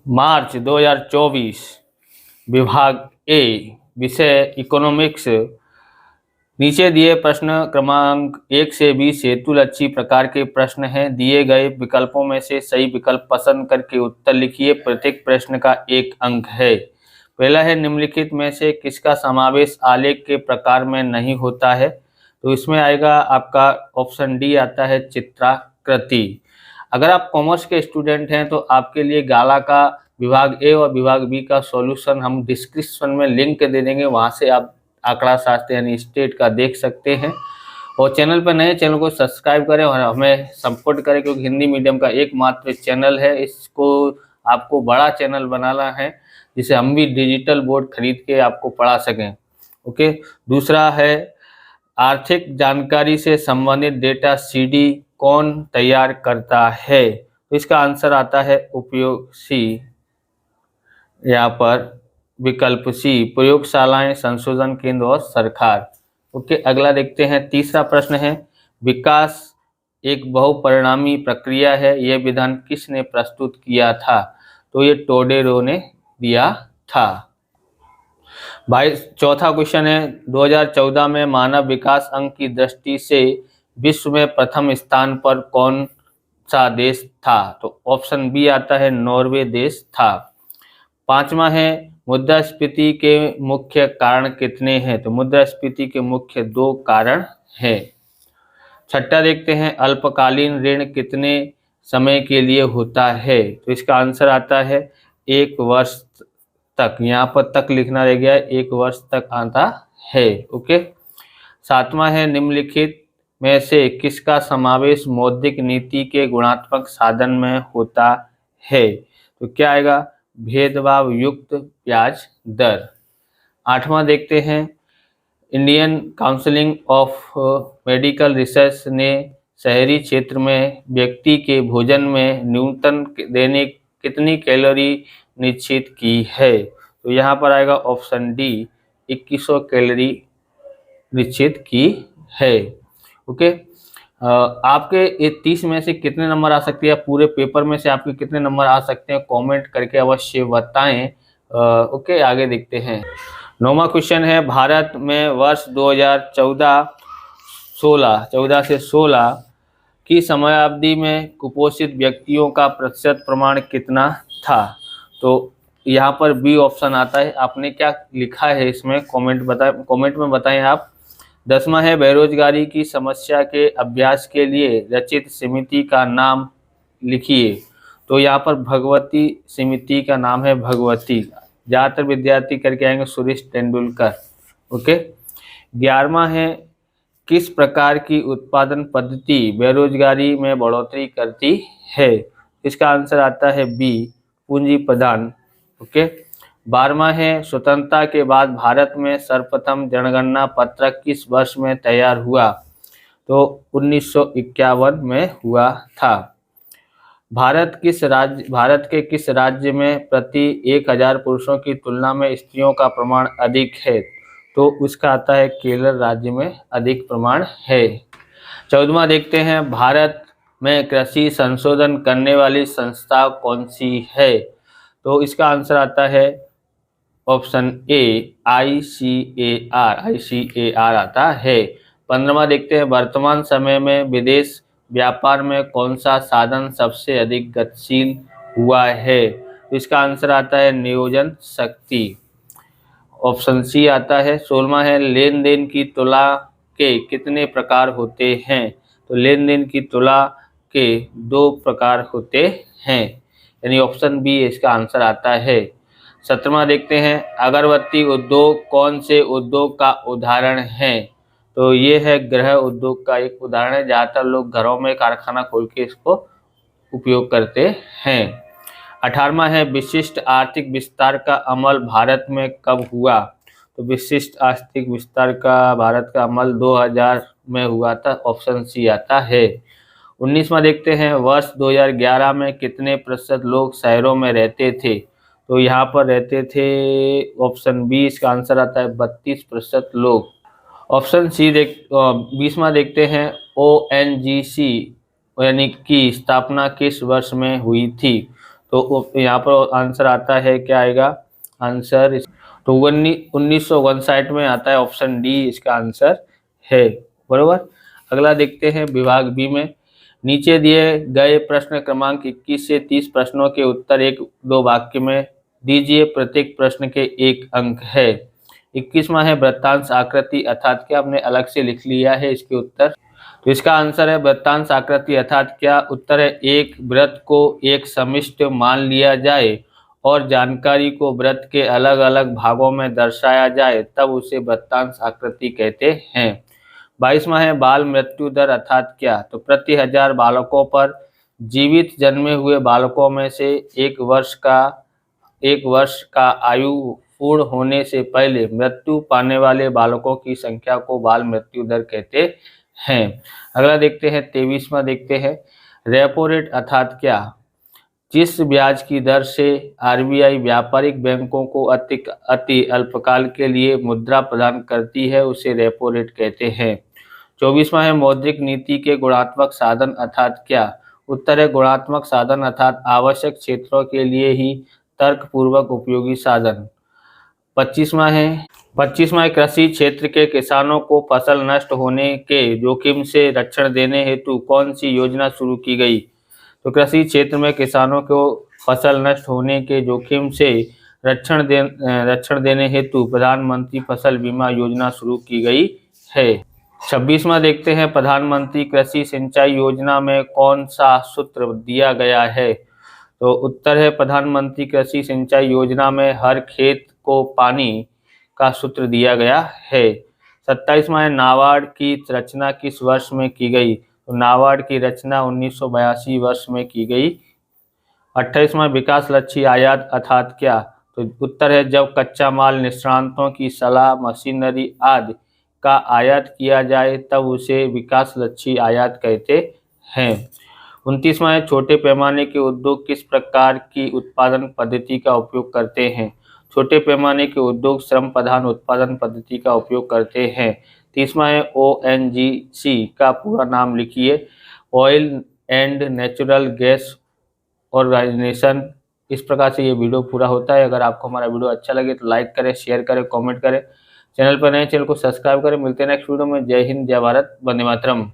मार्च 2024, विभाग ए, विषय इकोनॉमिक्स। नीचे दिए प्रश्न क्रमांक 1 से 20 हेतुलक्षी प्रकार के प्रश्न हैं। दिए गए विकल्पों में से सही विकल्प पसंद करके उत्तर लिखिए। प्रत्येक प्रश्न का 1 अंक है। पहला है, निम्नलिखित में से किसका समावेश आलेख के प्रकार में नहीं होता है? तो इसमें आएगा आपका ऑप्शन डी आता है, चित्राकृति। अगर आप कॉमर्स के स्टूडेंट हैं तो आपके लिए गाला का विभाग ए और विभाग बी का सॉल्यूशन हम डिस्क्रिप्शन में लिंक दे देंगे, वहां से आप आंकड़ा शास्त्र यानी स्टेट का देख सकते हैं। और चैनल पर नए, चैनल को सब्सक्राइब करें और हमें सपोर्ट करें, क्योंकि हिंदी मीडियम का एकमात्र चैनल है। इसको आपको बड़ा चैनल बनाना है, जिसे हम भी डिजिटल बोर्ड खरीद के आपको पढ़ा सकें। ओके। दूसरा है, आर्थिक जानकारी से संबंधित डेटा सीडी कौन तैयार करता है? तो इसका आंसर आता है उपयोग सी, यहाँ पर विकल्प सी, प्रयोगशालाएं, संशोधन केंद्र और सरकार। ओके। अगला देखते हैं। तीसरा प्रश्न है, विकास एक बहुपरिणामी प्रक्रिया है, यह विधान किसने प्रस्तुत किया था? तो ये टोडेरो ने दिया था। भाई चौथा क्वेश्चन है, 2014 में मानव विकास अंक की दृष्टि से विश्व में प्रथम स्थान पर कौन सा देश था? तो ऑप्शन बी आता है, नॉर्वे देश था। पांचवा है, मुद्रास्फीति के मुख्य कारण कितने हैं? तो मुद्रास्फीति के मुख्य 2 कारण हैं। छठा देखते हैं, अल्पकालीन ऋण कितने समय के लिए होता है? तो इसका आंसर आता है 1 वर्ष तक। यहाँ पर तक लिखना रह गया है, 1 वर्ष तक आता है। ओके। सातवां है, निम्नलिखित में से किसका समावेश मौद्रिक नीति के गुणात्मक साधन में होता है? तो क्या आएगा? भेदभाव युक्त ब्याज दर। आठवां देखते हैं, Indian council of medical research ने शहरी क्षेत्र में व्यक्ति के भोजन में न्यूनतम देने कितनी कैलोरी निश्चित की है? तो यहाँ पर आएगा ऑप्शन डी, 2100 कैलोरी निश्चित की है। ओके। आपके 30 में से कितने नंबर आ सकते हैं? पूरे पेपर में से आपके कितने नंबर आ सकते हैं? कमेंट करके अवश्य बताएं। ओके, आगे देखते हैं। 9वां क्वेश्चन है, भारत में वर्ष 2014 से 16 की समयावधि में कुपोषित व्यक्तियों का प्रतिशत प्रमाण कितना था? तो यहाँ पर बी ऑप्शन आता है। आपने क्या लिखा है इसमें कमेंट में बताएं आप। 10वां है, बेरोजगारी की समस्या के अभ्यास के लिए रचित समिति का नाम लिखिए। तो यहाँ पर भगवती समिति का नाम है भगवती। ज़्यादातर विद्यार्थी करके आएंगे सुरेश तेंदुलकर। ओके। 11वां है, किस प्रकार की उत्पादन पद्धति बेरोजगारी में बढ़ोतरी करती है? इसका आंसर आता है बी, पूंजी प्रदान। ओके। 12वां है, स्वतंत्रता के बाद भारत में सर्वप्रथम जनगणना पत्रक किस वर्ष में तैयार हुआ? तो 1951 में हुआ था। भारत के किस राज्य में प्रति 1000 पुरुषों की तुलना में स्त्रियों का प्रमाण अधिक है? तो उसका आता है केरल राज्य में अधिक प्रमाण है। 14वां देखते हैं, भारत में कृषि संशोधन करने वाली संस्था कौन सी है? तो इसका आंसर आता है ऑप्शन ए, ICAR आता है। 15वां देखते हैं, वर्तमान समय में विदेश व्यापार में कौन सा साधन सबसे अधिक गतिशील हुआ है? तो इसका आंसर आता है नियोजन शक्ति, ऑप्शन सी आता है। 16वां है, लेन देन की तुला के कितने प्रकार होते हैं? तो लेन देन की तुला के 2 प्रकार होते हैं, यानी ऑप्शन बी इसका आंसर आता है। 17वां देखते हैं, अगरबत्ती उद्योग कौन से उद्योग का उदाहरण है? तो ये है गृह उद्योग का एक उदाहरण है। ज़्यादातर लोग घरों में कारखाना खोल के इसको उपयोग करते हैं। 18वां है, विशिष्ट आर्थिक विस्तार का अमल भारत में कब हुआ? तो विशिष्ट आर्थिक विस्तार का भारत का अमल 2000 में हुआ था, ऑप्शन सी आता है। 19वां देखते हैं, वर्ष 2011 में कितने प्रतिशत लोग शहरों में रहते थे? तो यहाँ पर रहते थे, ऑप्शन बी इसका आंसर आता है 32% लोग। ऑप्शन सी 20वां देखते हैं, ONGC यानी की स्थापना किस वर्ष में हुई थी? तो यहाँ पर आंसर आता है, क्या आएगा आंसर? तो 1959 में आता है, ऑप्शन डी इसका आंसर है, बरोबर। अगला देखते हैं विभाग बी में। नीचे दिए गए प्रश्न क्रमांक 21 से 30 प्रश्नों के उत्तर एक दो वाक्य में दीजिए, प्रत्येक प्रश्न के 1 अंक है। 21वां है वृत्तांश आकृति अर्थात क्या, हमने अलग से लिख लिया है इसके उत्तर। तो इसका आंसर है वृत्तांश आकृति अर्थात क्या। उत्तर है, एक वृत्त को एक समिष्ट मान लिया जाए और जानकारी को वृत्त के अलग अलग भागों में दर्शाया जाए तब उसे वृत्तांश आकृति कहते हैं। 22वां है बाल मृत्यु दर अर्थात क्या। तो प्रति 1000 बालकों पर जीवित जन्मे हुए बालकों में से एक वर्ष का आयु पूर्ण होने से पहले मृत्यु पाने वाले बालकों की संख्या को बाल मृत्यु दर कहते हैं। अगला देखते हैं 23वां देखते हैं रेपो रेट अर्थात क्या। जिस ब्याज की दर से आरबीआई व्यापारिक बैंकों को अति अल्पकाल के लिए मुद्रा प्रदान करती है उसे रेपो रेट कहते हैं। 24वां है मौद्रिक नीति के गुणात्मक साधन अर्थात क्या। उत्तर है गुणात्मक साधन अर्थात आवश्यक क्षेत्रों के लिए ही तर्कपूर्वक उपयोगी साधन। 25वां है कृषि क्षेत्र के किसानों को फसल नष्ट होने के जोखिम से रक्षण देने हेतु कौन सी योजना शुरू की गई। तो कृषि क्षेत्र में किसानों को फसल नष्ट होने के जोखिम से रक्षण देने हेतु प्रधानमंत्री फसल बीमा योजना शुरू की गई है। 26वां देखते हैं प्रधानमंत्री कृषि सिंचाई योजना में कौन सा सूत्र दिया गया है। तो उत्तर है प्रधानमंत्री कृषि सिंचाई योजना में हर खेत को पानी का सूत्र दिया गया है। 27वां है नाबार्ड की रचना किस वर्ष में की गई। तो नाबार्ड की रचना 1982 वर्ष में की गई। 28वां विकास लक्ष्य आयात अर्थात क्या। तो उत्तर है जब कच्चा माल निष्णातों की सलाह मशीनरी आदि का आयात किया जाए तब उसे विकास लक्ष्य आयात कहते हैं। 29वां है छोटे पैमाने के उद्योग किस प्रकार की उत्पादन पद्धति का उपयोग करते हैं। छोटे पैमाने के उद्योग श्रम प्रधान उत्पादन पद्धति का उपयोग करते हैं। 30वां है ONGC का पूरा नाम लिखिए। Oil and natural gas organisation. इस प्रकार से ये वीडियो पूरा होता है। अगर आपको हमारा वीडियो अच्छा लगे तो लाइक करें, शेयर करें, कमेंट करें। चैनल पर नए चैनल को सब्सक्राइब करें। मिलते हैं नेक्स्ट वीडियो में। जय हिंद, जय भारत, वंदे मातरम।